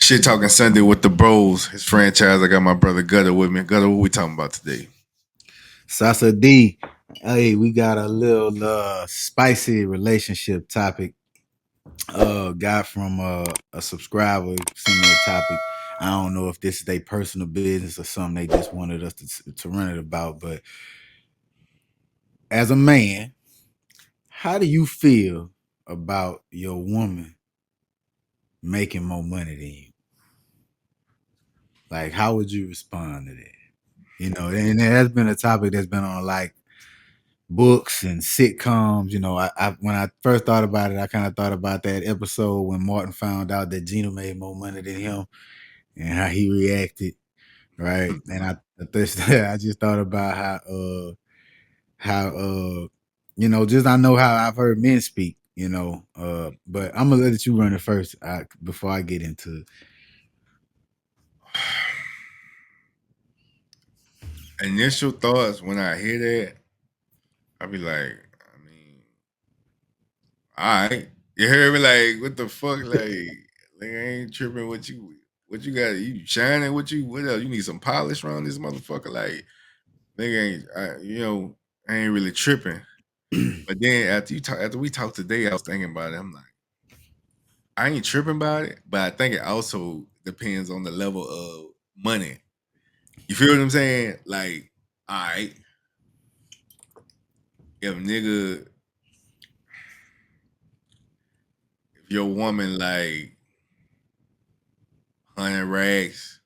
Shit Talkin Sunday with the bros. His franchise. I got my brother Gutter with me. Gutter, what we talking about today? Sasa D. Hey, we got a little spicy relationship topic. Got from a subscriber, similar topic. I don't know if this is their personal business or something they just wanted us to run it about. But as a man, how do you feel about your woman making more money than you? Like, how would you respond to that? And that's been a topic that's been on like books and sitcoms. I when I first thought about it, I kind of thought about that episode when Martin found out that Gina made more money than him and how he reacted, right? And I just thought about how just I know how I've heard men speak, but I'm gonna let you run it first before I get into it. Initial thoughts when I hear that, I be like, all right. You hear me? Like, what the fuck? Like I ain't tripping. What you got? You shining? What else? You need some polish around this motherfucker? Like, nigga I ain't really tripping. But then after we talked today, I was thinking about it. I'm like, I ain't tripping about it, but I think it also depends on the level of money. You feel what I'm saying? Like, all right, if nigga, if your woman like 100 racks,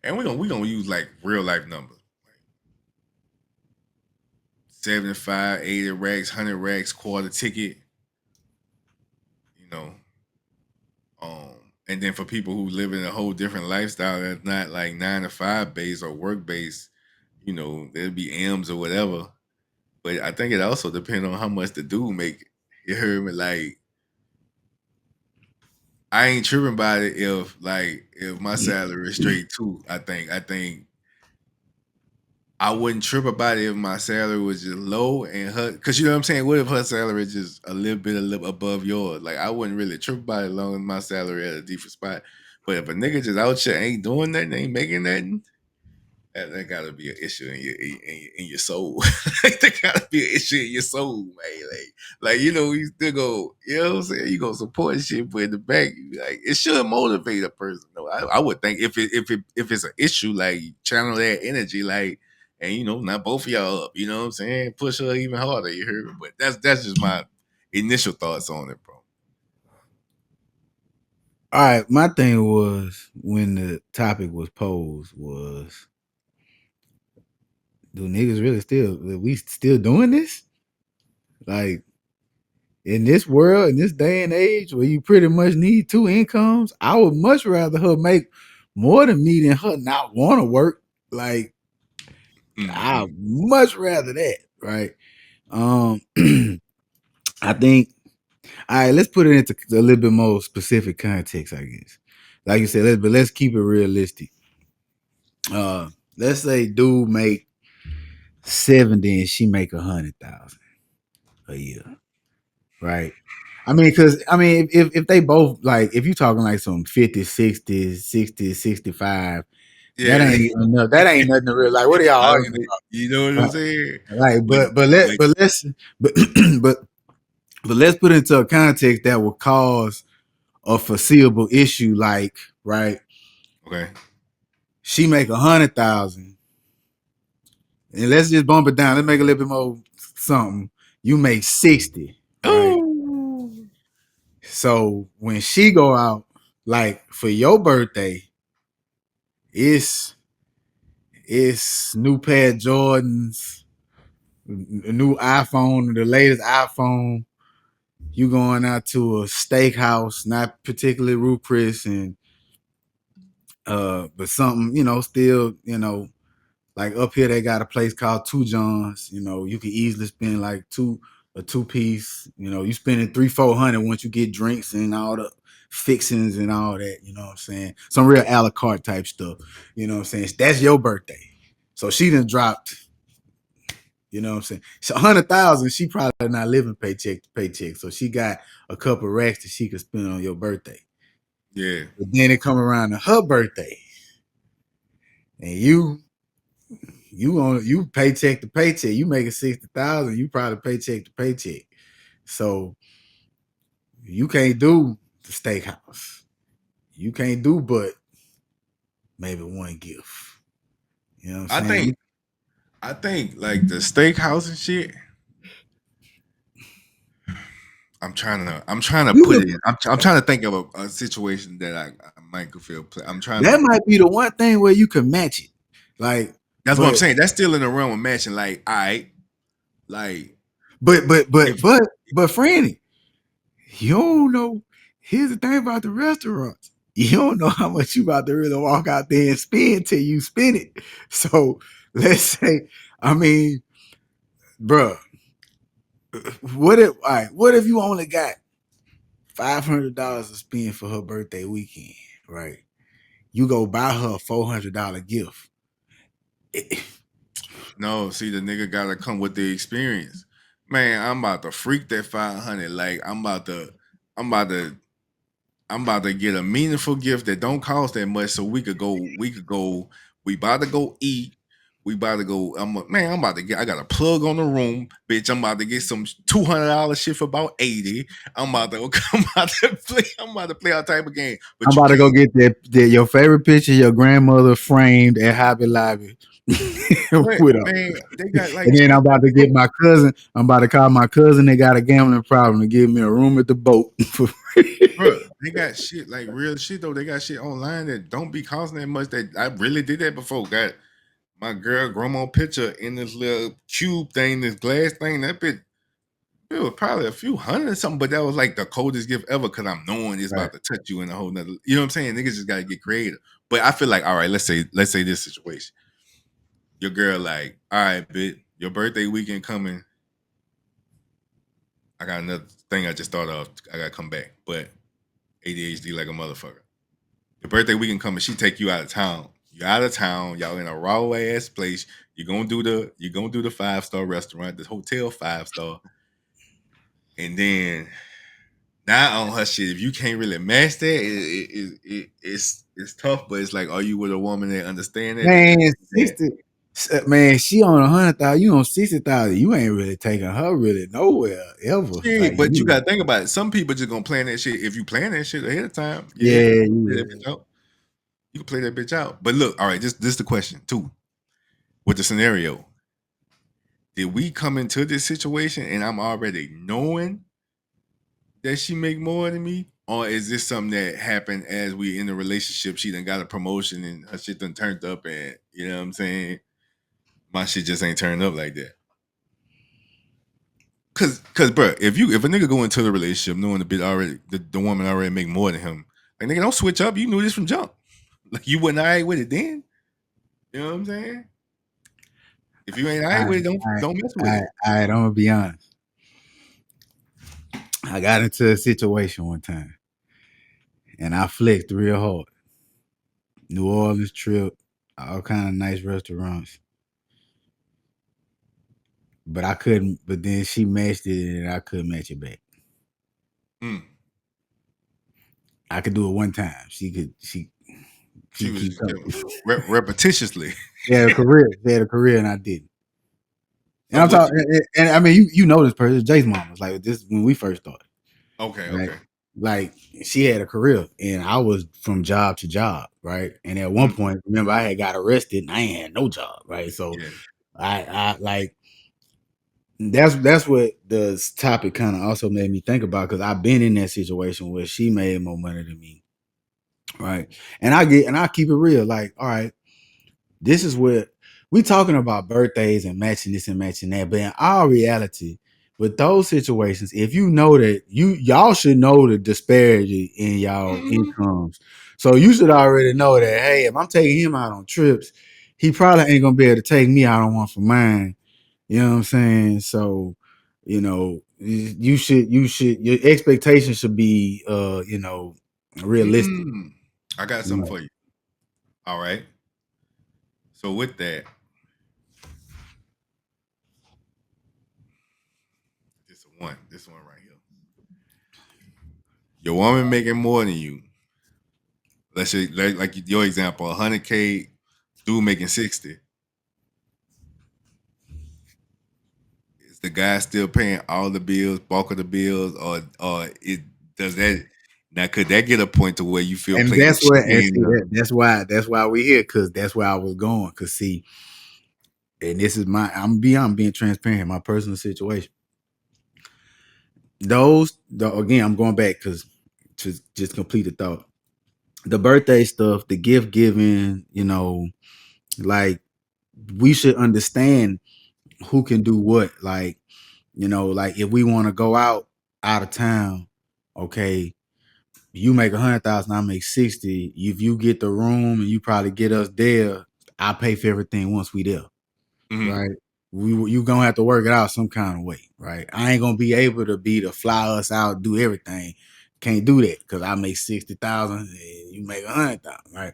and we gonna use like real life numbers, like 75, 80 racks, 100 racks, quarter ticket, you know. And then for people who live in a whole different lifestyle that's not like 9 to 5 base or work base, there'd be M's or whatever. But I think it also depends on how much the dude make. You heard me? Like, I ain't tripping about it if my salary is straight too. I think I wouldn't trip about it if my salary was just low and her, cause you know what I'm saying. What if her salary is just a little above yours? Like, I wouldn't really trip about it as long as my salary at a different spot. But if a nigga just out here ain't doing nothing, ain't making nothing, that gotta be an issue in your soul. Like, that gotta be an issue in your soul, man. Like you still go, you know what I'm saying? You go support shit, but in the back, like, it should motivate a person. Though I would think if it's an issue, like, channel that energy, like, and not both of y'all up. You know what I'm saying? Push her even harder. You heard me? But that's just my initial thoughts on it, bro. All right, my thing was when the topic was posed was, do niggas really we still doing this? Like, in this world, in this day and age where you pretty much need two incomes, I would much rather her make more than me than her not want to work. Like, I Mm-hmm. much rather that, right? Um, I think. All right, let's put it into a little bit more specific context, I guess. Like you said, let's keep it realistic. Uh, let's say dude make 70 and she make 100,000 a year, right? If they both, like, if you talking like some 50, 60, 60, 65, that Yeah. ain't even enough. That ain't nothing to real. Like, what are y'all I arguing don't think, about? you know what I'm saying? Like, But like, but but but let's put it into a context that will cause a foreseeable issue. Like, right, okay. she make 100,000, and let's just bump it down. Let's make a little bit more something. You make 60, right? Oh. So when she go out, like for your birthday, it's it's new pair of Jordans, a new iPhone, the latest iPhone. You going out to a steakhouse, not particularly Ruth Chris, and but something, still, like up here they got a place called Two Johns. You could easily spend like a two piece. You spending 300-400 once you get drinks and all the fixings and all that. You know what I'm saying? Some real a la carte type stuff. You know what I'm saying? That's your birthday. So she done dropped. You know what I'm saying? So 100,000, she probably not living paycheck to paycheck. So she got a couple racks that she could spend on your birthday. Yeah. But then it come around to her birthday, and you paycheck to paycheck. You making 60,000. You probably paycheck to paycheck. So you can't do the steakhouse. You can't do but maybe one gift. You know what I'm I saying? think I think like the steakhouse and shit. I'm trying to You put could, it in. I'm trying to think of a situation that I might could feel. I'm trying that to. might be the one thing where you can match it. Like, That's what I'm but saying. That's still in the realm of matching. Like, all right, like but but if but but but Franny, you don't know. Here's the thing about the restaurants. You don't know how much you about to really walk out there and spend till you spend it. So let's say, I mean, bruh, what if you only got $500 to spend for her birthday weekend, right? You go buy her a $400 gift. no, see the nigga gotta come with the experience. Man, I'm about to freak that 500. Like I'm about to get a meaningful gift that don't cost that much, so we could go. We about to go eat. We about to go. I'm about to get. I got a plug on the room, bitch. I'm about to get some $200 shit for about 80. I'm about to. I'm about to play. I'm about to play all type of game. I'm But you about to go can't. get your favorite picture your grandmother framed at Hobby Lobby But with her. man, they got like And then I'm shit. about to get my cousin. I'm about to call my cousin. They got a gambling problem to give me a room at the boat. Bro, they got shit like real shit though. They got shit online that don't be costing that much. That I really did that before. Got my girl grandma picture in this little cube thing, this glass thing. That bit it was probably a few hundred or something, but that was like the coldest gift ever because I'm knowing it's Right. about to touch you in a whole nother. You know what I'm saying? Niggas just gotta get creative. But I feel like, all right, let's say this situation. Your girl like, all right, bitch, your birthday weekend coming. I got another thing I just thought of. I gotta come back, but ADHD like a motherfucker. Your birthday weekend coming, she take you out of town. You're out of town. Y'all in a raw ass place. You're gonna do the 5-star restaurant, the hotel 5-star, and then now on her shit. If you can't really match that, it's tough. But it's like, are you with a woman that understand that? Man, That 60. Man, she on 100,000. You on 60,000. You ain't really taking her really nowhere ever. Like shit, but you you, gotta think about it. Some people just gonna plan that shit. If you plan that shit ahead of time, yeah, yeah, play that yeah. bitch out. You can play that bitch out. But look, all right, this the question too. With the scenario, did we come into this situation and I'm already knowing that she make more than me? Or is this something that happened as we in the relationship? She done got a promotion and her shit done turned up, and you know what I'm saying? My shit just ain't turned up like that. Cause bro, if a nigga go into the relationship knowing the woman already make more than him, like nigga don't switch up. You knew this from jump. Like you wasn't alright with it then. You know what I'm saying? If you ain't All alright right, with it, don't all right, don't mess all with right, it. all right. I'm gonna be honest. I got into a situation one time, and I flexed real hard. New Orleans trip, all kind of nice restaurants, but I couldn't. But then she matched it, and I couldn't match it back. Mm. I could do it one time. She could. She She was keep up. repetitiously. She had a career. She had a career, and I didn't. And So I'm what talking. you And I mean, you know this person, Jay's mom was like this when we first started, okay, right? okay. Like she had a career, and I was from job to job, right? And at one Mm, point, remember, I had got arrested, and I ain't had no job, right? So yeah. I like that's what the topic kind of also made me think about because I've been in that situation where she made more money than me, right? And I keep it real, like, all right, this is what we talking about birthdays and matching this and matching that. But in our reality, with those situations, if you know that y'all should know the disparity in y'all Mhm. incomes. So you should already know that, hey, if I'm taking him out on trips, he probably ain't gonna be able to take me out on one for mine. You know what I'm saying? So, you should your expectations should be realistic. Mm. I got You something know. for you. All right. So with that, this one right here. Your woman making more than you. let's say like your example, 100K, dude making 60. Is the guy still paying all the bills, bulk of the bills, or it does that now could that get a point to where you feel And playing that's what, and cheating? see that's why we here, because that's where I was going. Cause see, and this is I'm being transparent in my personal situation. Again, I'm going back because to just complete the thought. The birthday stuff, the gift giving, like we should understand who can do what. Like, like if we want to go out of town, okay, you make 100,000, I make 60. If you get the room and you probably get us there, I pay for everything once we there, Mm-hmm. right? You gonna have to work it out some kind of way, right? I ain't gonna be able to fly us out, do everything. Can't do that because I make 60,000 and you make 100,000, right?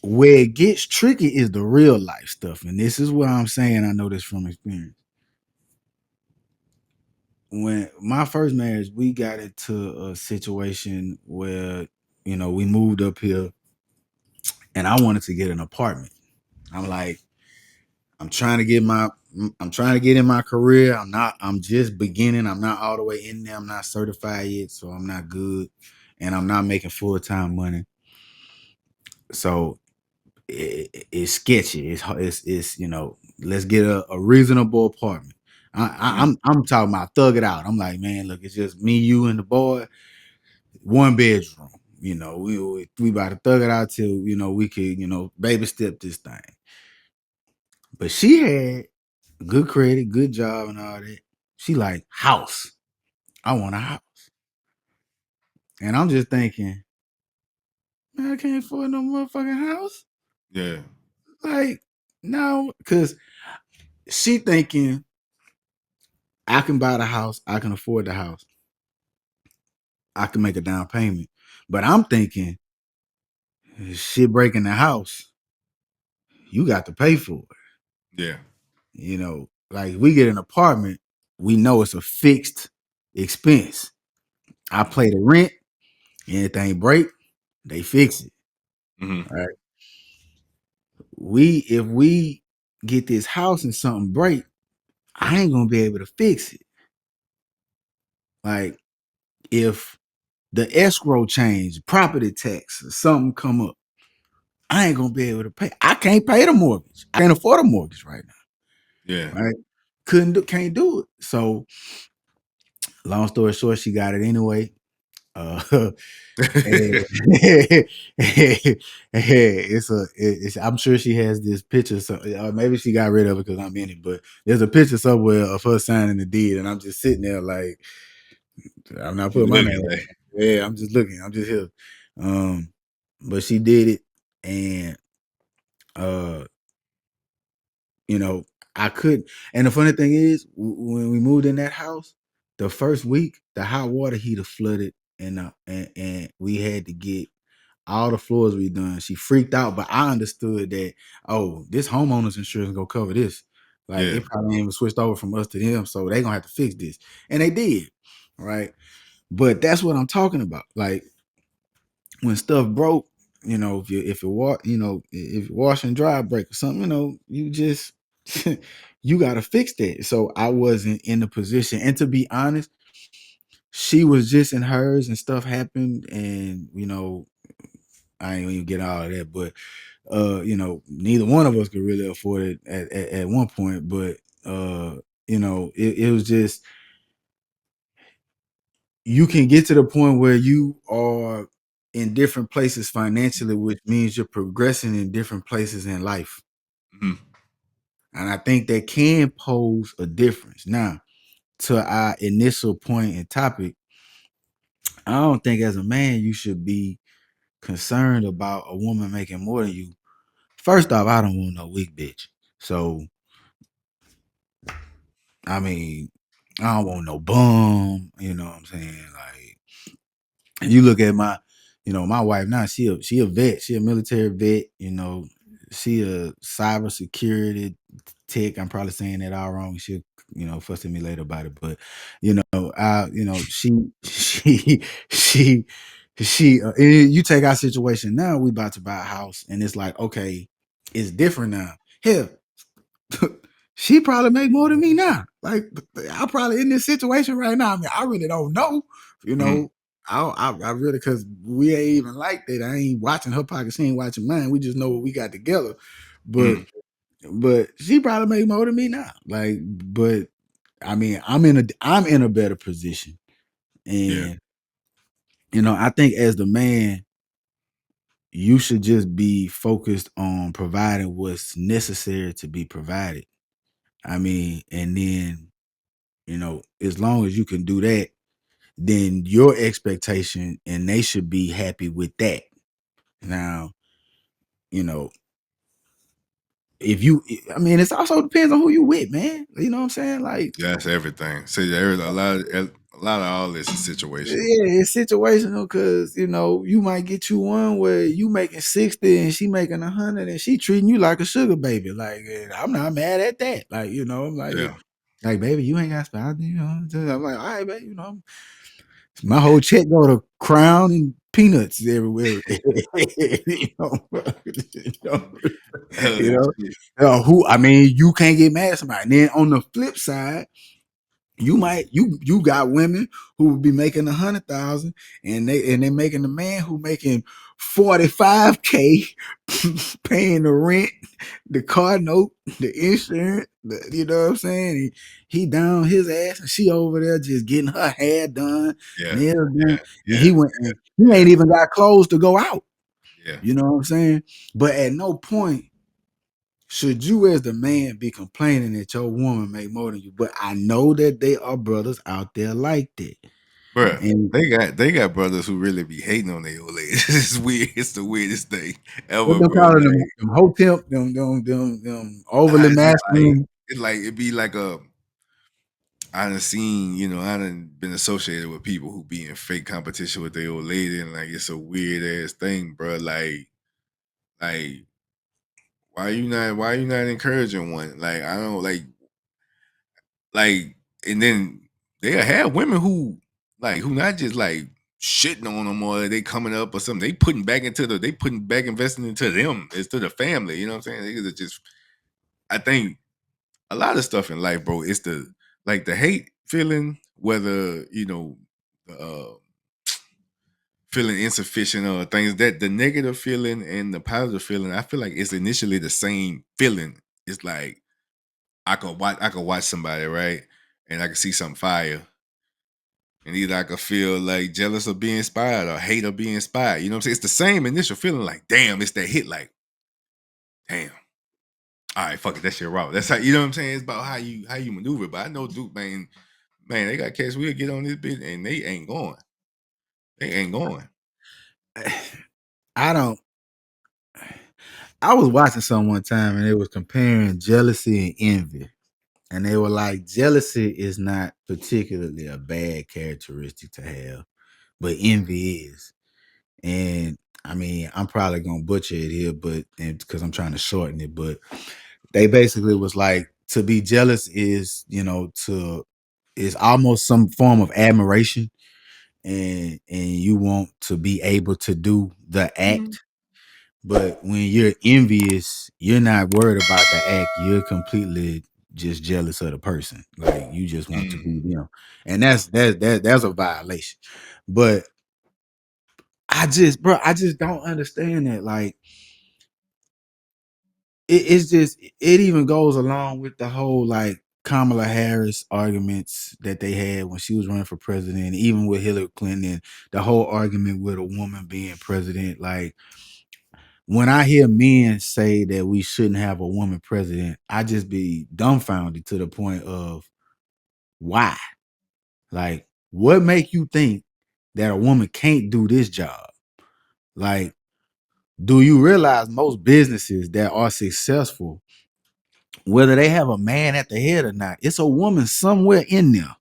Where it gets tricky is the real life stuff, and this is what I'm saying. I know this from experience. When my first marriage, we got into a situation where we moved up here, and I wanted to get an apartment. I'm like, I'm trying to get my I'm trying to get in my career. I'm just beginning. I'm not all the way in there. I'm not certified yet, so I'm not good. And I'm not making full-time money. So it's sketchy. It's let's get a reasonable apartment. Mm-hmm. I'm talking about thug it out. I'm like, man, look, it's just me, you, and the boy, one bedroom. We about to thug it out till we could baby step this thing. But she had good credit, good job, and all that. She like house. I want a house, and I'm just thinking, man, I can't afford no motherfucking house. Yeah. Like, no, because she thinking I can buy the house, I can afford the house, I can make a down payment. But I'm thinking, shit breaking the house, you got to pay for it. Yeah. Like we get an apartment, we know it's a fixed expense. I pay the rent, anything break, they fix it. Mm-hmm. Right. If we get this house and something break, I ain't gonna be able to fix it. Like if the escrow change, property tax, or something come up, I ain't gonna be able to pay. I can't pay the mortgage. I can't afford a mortgage right Yeah. now. Right? Can't do it. So long story short, she got it anyway. Uh, and I'm sure she has this picture. So maybe she got rid of it because I'm in it. But there's a picture somewhere of her signing the deed, and I'm just sitting there like I'm not You putting my name. looking like Yeah, I'm just looking. I'm just here. But she did it, and uh, you know, I could. And the funny thing is, when we moved in that house, the first week, the hot water heater flooded, and we had to get all the floors redone. She freaked out, but I understood that, oh, this homeowner's insurance gonna cover this. Like yeah. it probably ain't even switched over from us to them, so they gonna have to fix this. And they did, right? But that's what I'm talking about. Like when stuff broke, if it if wash and dry break or something, you just you gotta fix that. So I wasn't in the position. And to be honest, she was just in hers and stuff happened, and I ain't even get all of that, but neither one of us could really afford it at one point. But it was just you can get to the point where you are in different places financially, which means you're progressing in different places in life. Mm-hmm. And I think that can pose a difference. Now, to our initial point and topic, I don't think as a man you should be concerned about a woman making more than you. First off, I don't want no weak bitch. So I mean, I don't want no bum. You know what I'm saying? Like, and you look at my wife now. She a vet. She a military vet. She a cybersecurity tech. I'm probably saying that all wrong. She'll fuss at me later about it. But she she You take our situation now, we about to buy a house, and it's like, okay, it's different now. Hell, she probably make more than me now. Like, I'm probably in this situation right now. I mean, I really don't know, you Mm, know. I really, because we ain't even like that. I ain't watching her pocket. She ain't watching mine. We just know what we got together. But mm, she probably make more than me now. Like, but I mean, I'm in a better position, yeah, and I think as the man, you should just be focused on providing what's necessary to be provided. I mean, and then, as long as you can do that, then your expectation and they should be happy with that. Now, you know, if you, I mean, it also depends on who you with, man. You know what I'm saying? Like, that's everything. See, there's a lot of all this is situational. yeah, it's situational because you might get you one where you making 60 and she making 100 and she treating you like a sugar baby. Like, I'm not mad at that. Like, I'm Yeah, like, baby, you ain't got spouse. I'm like, all right, baby, my whole check go to Crown and peanuts everywhere. you know, you know, you know, shit. who? I mean, you can't get mad at somebody. And then on the flip side, you got women who would be making 100,000 and they making the man who making 45K paying the rent, the car note, the insurance, you know what I'm saying? He down his ass and she over there just getting her hair done, Yeah, nails done, yeah, and yeah, he yeah, ain't even got clothes to go out. yeah. You know what I'm saying? But at no point should you as the man be complaining that your woman make more than you. But I know that there are brothers out there like that. Bruh, And they got brothers who really be hating on their old ladies. It's weird. It's the weirdest thing what ever, they bro. calling Like, them hotep, them overly it's just like masculine. it'd be like I done seen, I done been associated with people who be in fake competition with their old lady, and like it's a weird ass thing, bro. Like why you not encouraging one? Like I don't like, and then they'll have women who not just like shitting on them or they coming up or something. They putting back investing into them. It's to the family. You know what I'm saying? Niggas are just, I think a lot of stuff in life, bro. It's the hate feeling, whether uh, feeling insufficient or things that the negative feeling and the positive feeling. I feel like it's initially the same feeling. It's like I could watch somebody, right, and I could see some fire, and either I could feel like jealous of being inspired or hate of being inspired. You know what I'm saying? It's the same initial feeling, like damn, it's that hit, like damn. All right, fuck it, that shit raw. That's how, you know what I'm saying. It's about how you maneuver. But I know, Duke, man, they got cats. We'll get on this bitch, and they ain't going. They ain't going. I don't. I was watching some one time and it was comparing jealousy and envy. And they were like, jealousy is not particularly a bad characteristic to have, but envy is. And I mean, I'm probably gonna butcher it here, but because I'm trying to shorten it, but they basically was like, to be jealous is, is almost some form of admiration, and you want to be able to do the Mhm. act. But when you're envious, you're not worried about the act. You're completely just jealous of the person. Like you just want to be Mm. them, and that's a violation. But I just don't understand that. Like it's just it even goes along with the whole like Kamala Harris arguments that they had when she was running for president, even with Hillary Clinton, the whole argument with a woman being president. Like when I hear men say that we shouldn't have a woman president, I just be dumbfounded to the point of why? Like, what make you think that a woman can't do this job? Like, do you realize most businesses that are successful, whether they have a man at the head or not, it's a woman somewhere in there,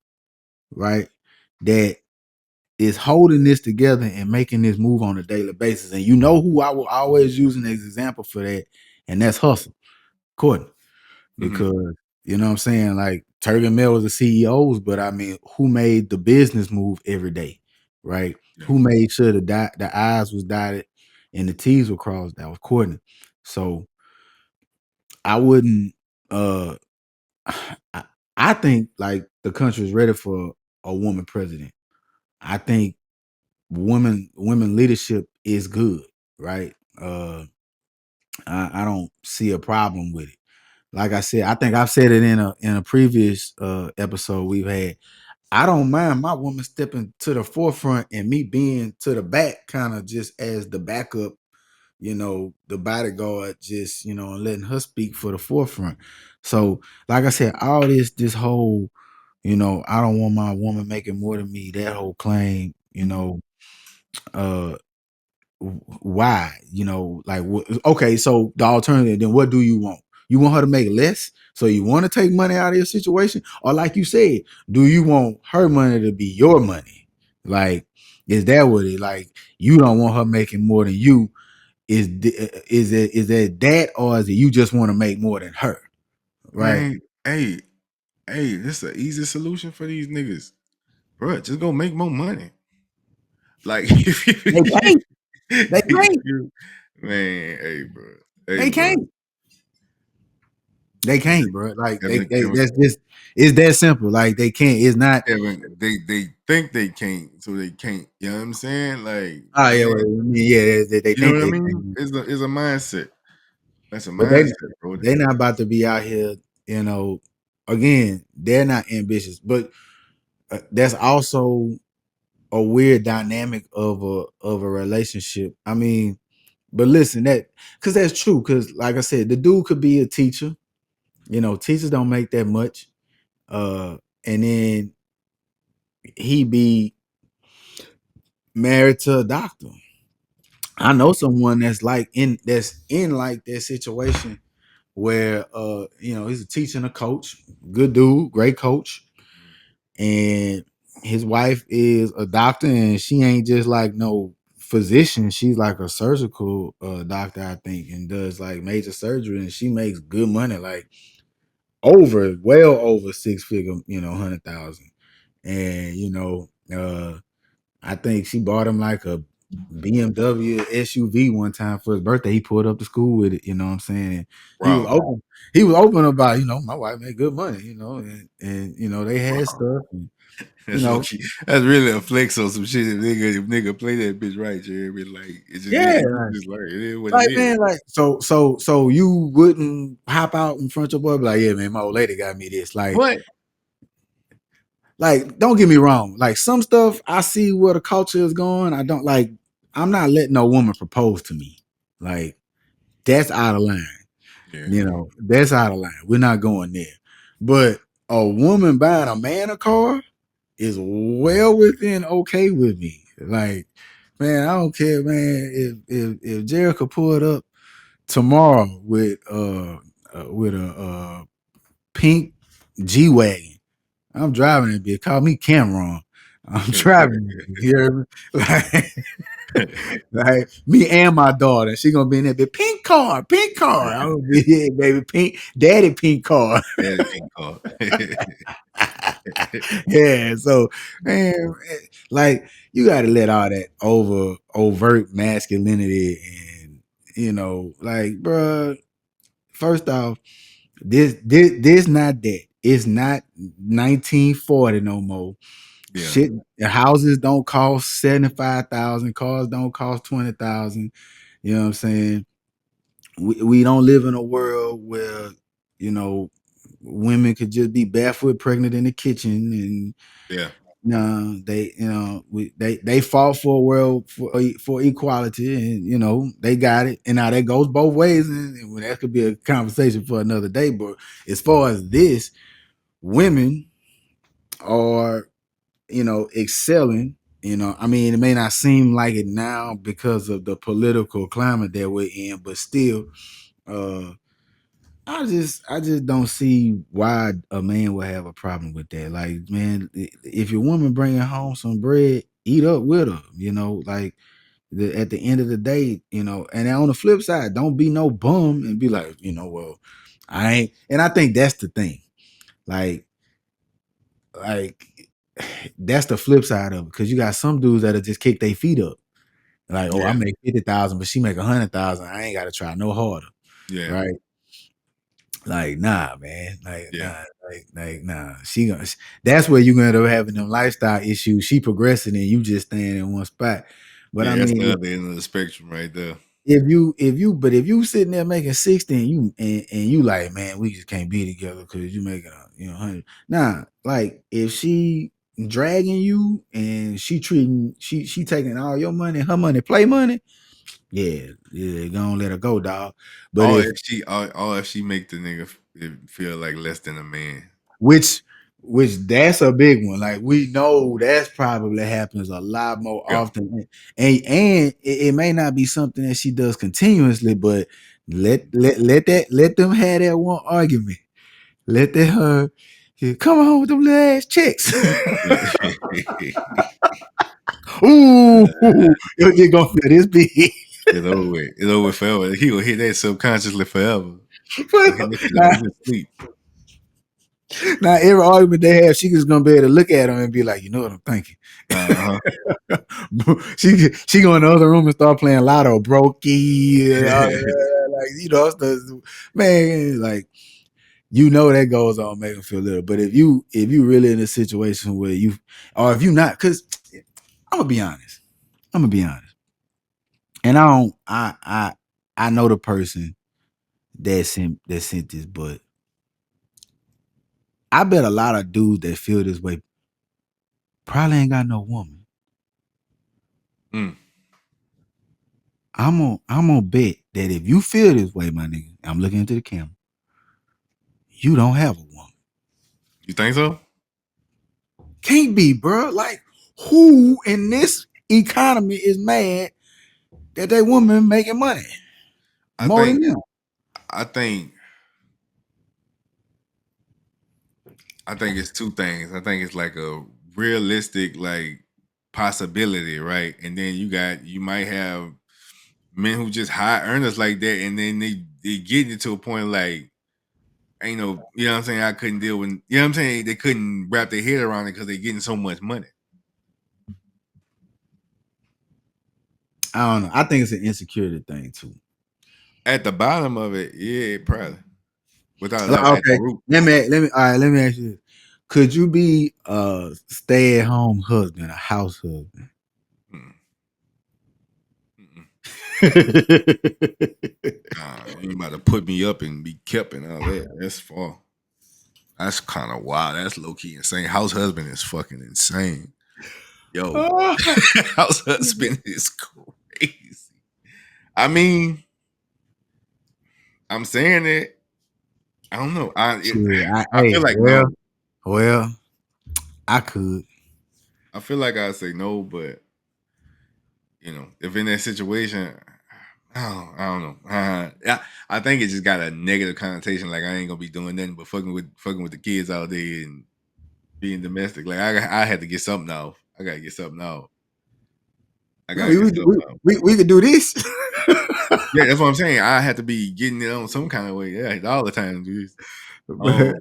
right? That is holding this together and making this move on a daily basis. And you know who I will always use an example for that, and that's Hustle, Courtney. Mhm. Because you know what I'm saying, like Turgan Mel was the CEOs, but I mean, who made the business move every day, right? Yeah. Who made sure the I's was dotted and the T's were crossed? That was Courtney. So I wouldn't. Uh, I, I think like the country is ready for a woman president. I think women leadership is good, right? I don't see a problem with it. Like I said, I think I've said it in a previous episode we've had. I don't mind my woman stepping to the forefront and me being to the back, kind of just as the backup, the bodyguard, just and letting her speak for the forefront. So, like I said, all this whole, I don't want my woman making more than me. That whole claim, uh, why? Like, okay, so the alternative, then what do you want? You want her to make less? So you want to take money out of your situation? Or like you said, do you want her money to be your money? Like, is that what it like? You don't want her making more than you. Is it that or is it you just want to make more than her? Right? Man, hey, this is an easy solution for these niggas. Bro, just go make more money. Like if They can't. They can't. man, hey, They bro. can't. They can't, bro. Like Kevin, Kevin, that's just it's that simple. Like they can't. It's not. Kevin, they think they can't, so they can't. You know what I'm saying? Like, Oh yeah, man, well, I mean, yeah. They you know think what I they mean? can. It's a mindset. That's a But mindset, bro. they not about to be out here, again, they're not ambitious, but that's also a weird dynamic of a relationship. I mean, but listen, because that's true. Because like I said, the dude could be a teacher. Teachers don't make that much. And then he be married to a doctor. I know someone that's in like that situation where he's a teacher and a coach, good dude, great coach, and his wife is a doctor, and she ain't just like no physician. She's like a surgical doctor, I think, and does like major surgery, and she makes good money, like well over six figure, 100,000, and I think she bought him like a BMW SUV one time for his birthday. He pulled up to school with it. You know what I'm saying? And he was Wow, open. He was open about, my wife made good money. And they had wow. stuff. And, you That's low know, key. That's really a flex on some shit. If nigga play that bitch right, you be like, yeah, it's just like it is what it like is. man, like so you wouldn't hop out in front of your boy, be like, yeah, man, my old lady got me this. But Like, don't get me wrong. Like some stuff, I see where the culture is going. I don't like. I'm not letting no woman propose to me. Like that's out of line. yeah, That's out of line. We're not going there. But a woman buying a man a car is well within okay with me. Like, man, I don't care, man. If Jericho pulled up tomorrow with a pink G wagon, I'm driving that bitch. Call me Cameron. I'm driving it. You hear me? Like me and my daughter. She gonna be in that bitch. Pink car, pink car. I'm gonna be yeah, baby, pink, daddy, pink car. that pink card. Yeah. So, man, like you got to let all that overt masculinity and like, bruh. First off, this not that. It's not 1940 no more. Yeah, Shit, the houses don't cost 75,000. Cars don't cost 20,000. You know what I'm saying? We don't live in a world where you know women could just be barefoot pregnant in the kitchen and yeah, no, they fought for a world for equality, and they got it. And now that goes both ways, and that could be a conversation for another day. But as far as this, women are excelling. I mean, it may not seem like it now because of the political climate that we're in, but still, uh, I just don't see why a man would have a problem with that. Like, man, if your woman bringing home some bread, eat up with her. Like at the end of the day, and on the flip side, don't be no bum and be like, well, I ain't. And I think that's the thing. Like, like that's the flip side of it. Cause you got some dudes that'll just kick their feet up. Like, oh, I Yeah, make 50,000, but she make 100,000. I ain't gotta try no harder. yeah, Right. Like, nah, man. yeah, Nah. That's where you're gonna end up having them lifestyle issues. She progressing and you just staying in one spot. But I yeah. That's the mean, other end of the spectrum right there. if you sitting there making 60 and you like, man, we just can't be together because you making 100. Nah, like if she dragging you and she taking all your money, her money, play money, yeah, gonna let her go, dog. But All if if she, all if she make the nigga feel like less than a man. which which that's a big one. Like we know that's probably happens a lot more Yeah, often, and it may not be something that she does continuously, but let them have that one argument. Let that her come on with them little ass chicks. yeah. Ooh, you're gonna feel this big. It's over with. It's over with forever. He will hit that subconsciously forever. He'll hit that shit now, on his sleep. now, every argument they have, she just gonna be able to look at him and be like, you know what I'm thinking. Uh She go in the other room and start playing Lotto, Brokey, huh. like man, like that goes on, make them feel little. But if you really in a situation where or if you not, because I'm gonna be honest, and I know the person that sent this, but I bet a lot of dudes that feel this way probably ain't got no woman. Mm. I'm gonna bet that if you feel this way, my nigga, I'm looking into the camera, you don't have a woman. You think so? Can't be, bro. Like, who in this economy is mad that they woman making money I more think. than them? I think. I think it's two things. I think it's like a realistic like possibility, right? And then you might have men who just high earners like that, and then they get it to a point like ain't no, you know what I'm saying? I couldn't deal with, you know what I'm saying? They couldn't wrap their head around it because they're getting so much money. I don't know. I think it's an insecurity thing too. At the bottom of it, yeah, probably without a Like, doubt at the okay, root. let me. All right, let me ask you this. Could you be a stay-at-home husband, a house husband? Mm, mm-mm. I You ain't about to put me up and be kept and all that. That's far. That's kind of wild. That's low key insane. House husband is fucking insane. Yo, house husband is crazy. I mean, I'm saying it. I don't know. I hey, feel like no. well, I could. I feel like I'd say no, but if in that situation, I don't know. I think it just got a negative connotation. Like I ain't gonna be doing nothing but fucking with the kids all day and being domestic. Like I had to get something off. I gotta get something off. I I gotta mean, get something off. we could do this. Yeah, that's what I'm saying. I had to be getting it on some kind of way. Yeah, all the time, dude. But Um,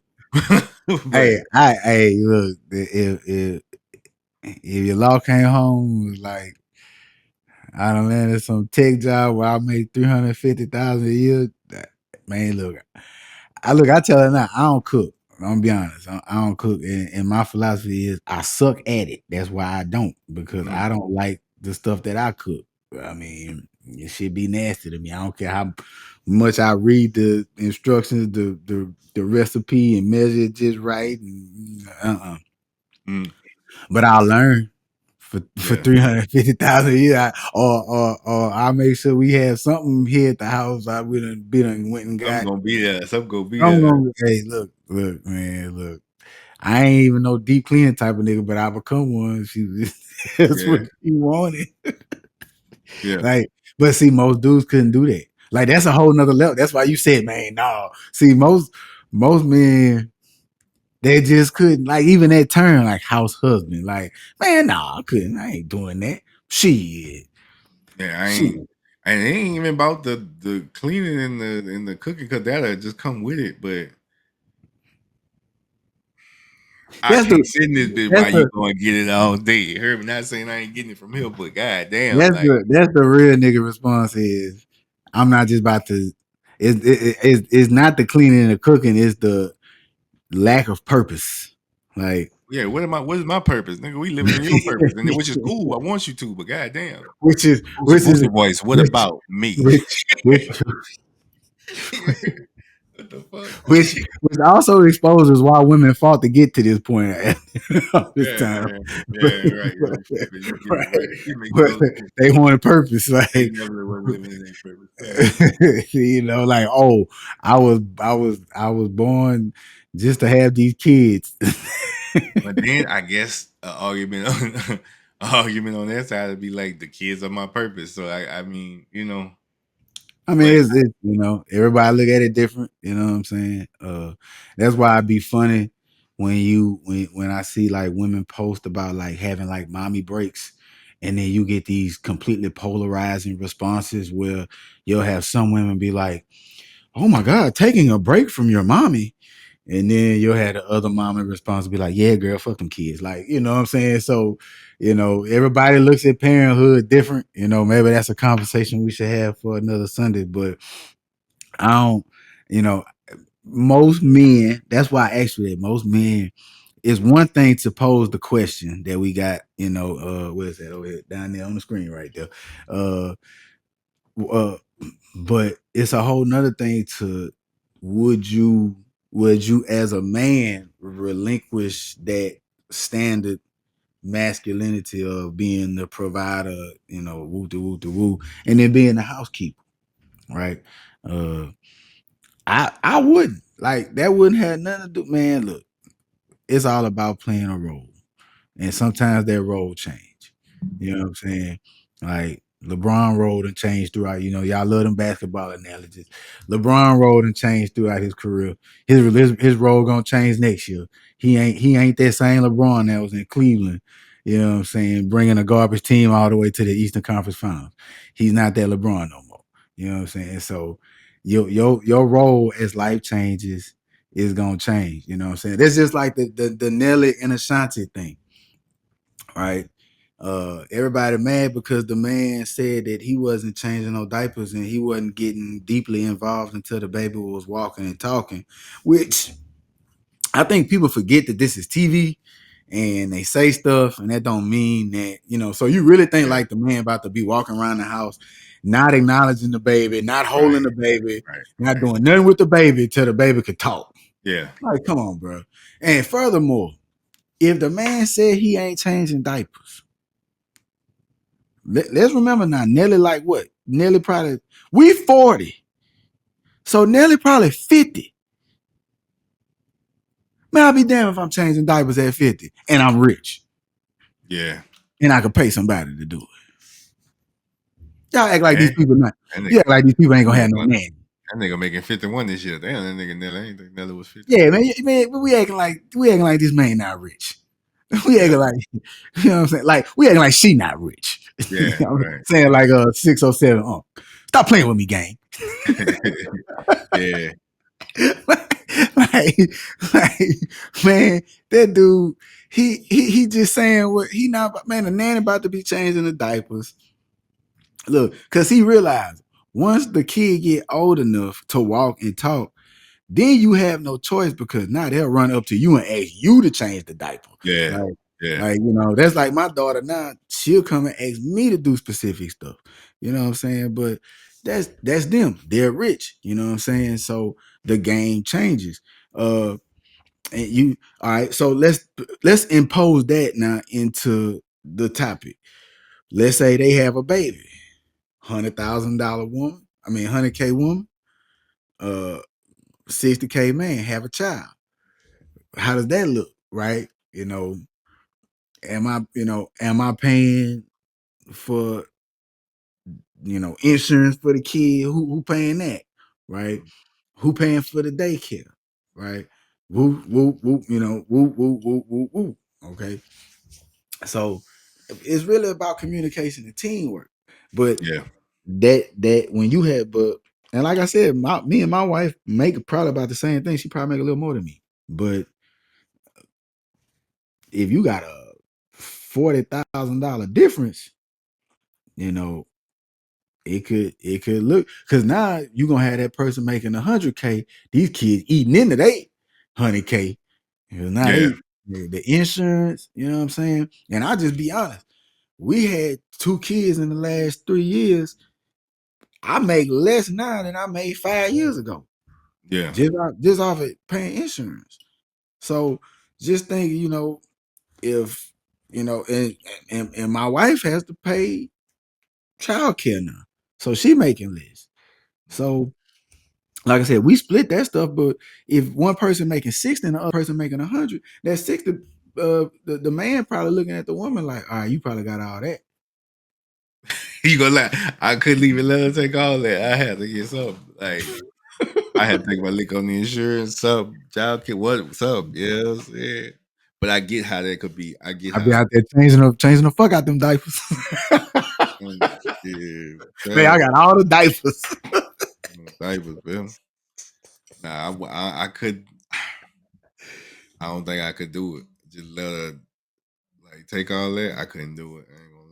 but hey, look, if your law came home was like I done landed some tech job where I make 350,000 a year, man, look, I tell her now, I don't cook. I'm gonna be honest. I don't cook, and my philosophy is I suck at it. That's why I don't, because mm, I don't like the stuff that I cook. I mean, it should be nasty to me. I don't care how much I read the instructions, the recipe, and measure it just right. mm, But I'll learn for yeah, 350,000 a year, or I'll make sure we have something here at the house. We done went and something got. gonna be there. Something gonna be I'm there. gonna hey, look, man, look. I ain't even no deep cleaning type of nigga, but I become one. That's what Yeah, she wanted. yeah, Like, but see, most dudes couldn't do that. Like, that's a whole nother level. That's why you said, man, no. See, most men, they just couldn't. Like, even that term, like house husband. Like, man, nah, I couldn't. I ain't doing that. Shit, yeah. I shit. ain't. And it ain't even about the cleaning and the cooking because that'll just come with it. But I That's the can't sit in this bit that's while you the go and get it all day. You heard me? Not saying I ain't getting it from him, but goddamn, that's like the real nigga response is I'm not just about to. It's not the cleaning and the cooking. It's the lack of purpose. Like yeah, what is my purpose? Nigga, we living in your purpose. And which is cool. I want you to, but goddamn. which is Boosie which is Boosie voice, what which about me? which What the fuck? which also exposes why women fought to get to this point all this Yeah, time. yeah, yeah, right. You get it Right. right. You make But total sense. they wanted purpose, They like never wasn't living in their purpose. Facts. you know, like oh, I was born just to have these kids. But then I guess an argument on an argument on that side would be like the kids are my purpose. So I mean, I mean, but it's everybody look at it different. You know what I'm saying? That's why it'd be funny when I see like women post about like having like mommy breaks, and then you get these completely polarizing responses where you'll have some women be like, "Oh my god, taking a break from your mommy," and then you'll have the other mama response be like, "Yeah, girl, fuck them kids." Like, you know what I'm saying? So, everybody looks at parenthood different. Maybe that's a conversation we should have for another Sunday. But I don't, you know, most men. That's why I asked you that. Most men. It's one thing to pose the question that we got. What is that over here down there on the screen right there? Uh, uh, but it's a whole nother thing to would you as a man relinquish that standard masculinity of being the provider, woo to woo to woo, and then being the housekeeper, right? Uh I wouldn't like that wouldn't have nothing to do, man. Look, it's all about playing a role. And sometimes that role change. You know what I'm saying? Like LeBron role and changed throughout. Y'all love them basketball analogies. LeBron role and changed throughout his career. His role gonna change next year. He ain't that same LeBron that was in Cleveland. You know what I'm saying? Bringing a garbage team all the way to the Eastern Conference Finals. He's not that LeBron no more. You know what I'm saying? So your role as life changes is gonna change. You know what I'm saying? That's just like the Nelly and Ashanti thing, right? Everybody mad because the man said that he wasn't changing no diapers and he wasn't getting deeply involved until the baby was walking and talking, which I think people forget that this is TV and they say stuff and that don't mean that, so you really think yeah, like the man about to be walking around the house, not acknowledging the baby, not holding right, the baby, right, not right. doing nothing with the baby till the baby could talk. Yeah, Like, come on, bro. And furthermore, if the man said he ain't changing diapers, let's remember now, Nelly like what? Nelly probably, we 40. So Nelly probably 50. Man, I'll be damned if I'm changing diapers at 50 and I'm rich yeah. and I could pay somebody to do it. Y'all act like Yeah. these people not. That You act nigga like these people ain't that gonna have nigga no going nanny. that nigga making 51 this year. Damn, that nigga Nelly. I ain't think Nelly was 50. Yeah, man, we acting like this man not rich. We Yeah, acting like you know what I'm saying? Like we acting like she not rich. You yeah, know what I'm right. saying like 607. Stop playing with me, gang. Yeah, like, like, man, that dude, he just saying what he not, man. The nanny about to be changing the diapers. Look, cause he realized once the kid get old enough to walk and talk, then you have no choice because now they'll run up to you and ask you to change the diaper. yeah, Like, yeah, that's like my daughter now. She'll come and ask me to do specific stuff. You know what I'm saying? But that's them. They're rich. You know what I'm saying? So the game changes. And you all right. So let's impose that now into the topic. Let's say they have a baby, $100,000 woman. I mean, 100K woman. Uh, 60K man have a child. How does that look, right? Am I paying for insurance for the kid? Who paying that, right? Who paying for the daycare, right? Woo woo woo, woo woo woo woo woo. Okay, so it's really about communication and teamwork. But yeah. that when you have, and like I said, me and my wife make probably about the same thing. She probably make a little more than me, but if you got a $40,000 difference, you know, it could look, because now you're gonna have that person making 100K, these kids eating into they 100K. Now Yeah. the insurance, you know what I'm saying? And I'll just be honest, we had 2 kids in the last 3 years. I make less now than I made 5 years ago. Yeah. Just off it paying insurance. So just think, if and my wife has to pay childcare now. So she making less. So like I said, we split that stuff, but if one person making 60 and the other person making 100, that 60, the man probably looking at the woman like, all right, you probably got all that. You gonna lie? I couldn't even let her take all that. I had to get something. Like I had to take my lick on the insurance, something, child kid, what's up? Yes, yeah. But I get how that could be. I get I be how. out there changing the fuck out them diapers. Yeah, Man, I man, got all the diapers. diapers, man. Nah, I could. I don't think I could do it. Just let her like take all that. I couldn't do it. I ain't gonna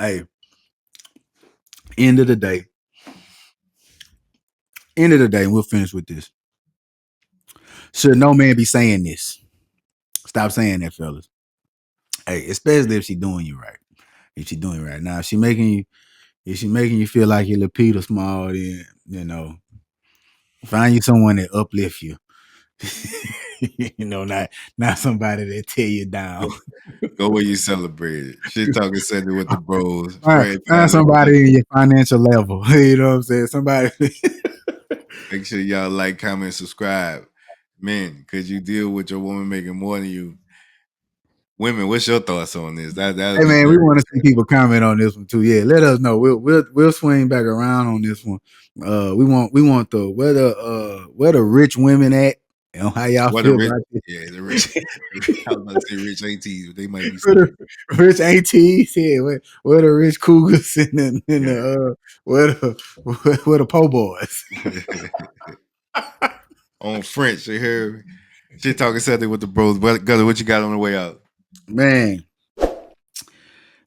lie. Hey, end of the day, we'll finish with this. Should no man be saying this? Stop saying that, fellas. Hey, especially if she doing you right. If she doing you right now, if she making you feel like your little Peter small, then find you someone that uplift you. Not somebody that tear you down. Go where you celebrate it. Shit talking Sunday with the bros. Find somebody in your financial level. You know what I'm saying? Somebody. Make sure y'all like, comment, subscribe. Men, because you deal with your woman making more than you. Women, what's your thoughts on this? That'll Hey be man, we very want to see people comment on this one too. Yeah, let us know. We'll swing back around on this one. We want where the rich women at and how y'all what a feel rich, about this. yeah, the rich. I was about to say rich aunties, but they might be Where scared. the rich aunties, yeah, where the rich cougars and the where the po' boys. On French, you hear me? Shit talking Sunday with the bros. Gutter, what you got on the way out? Man,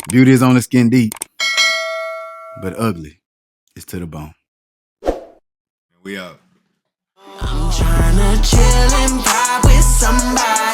beauty is on the skin deep, but ugly is to the bone. We out. I'm trying to chill and vibe with somebody.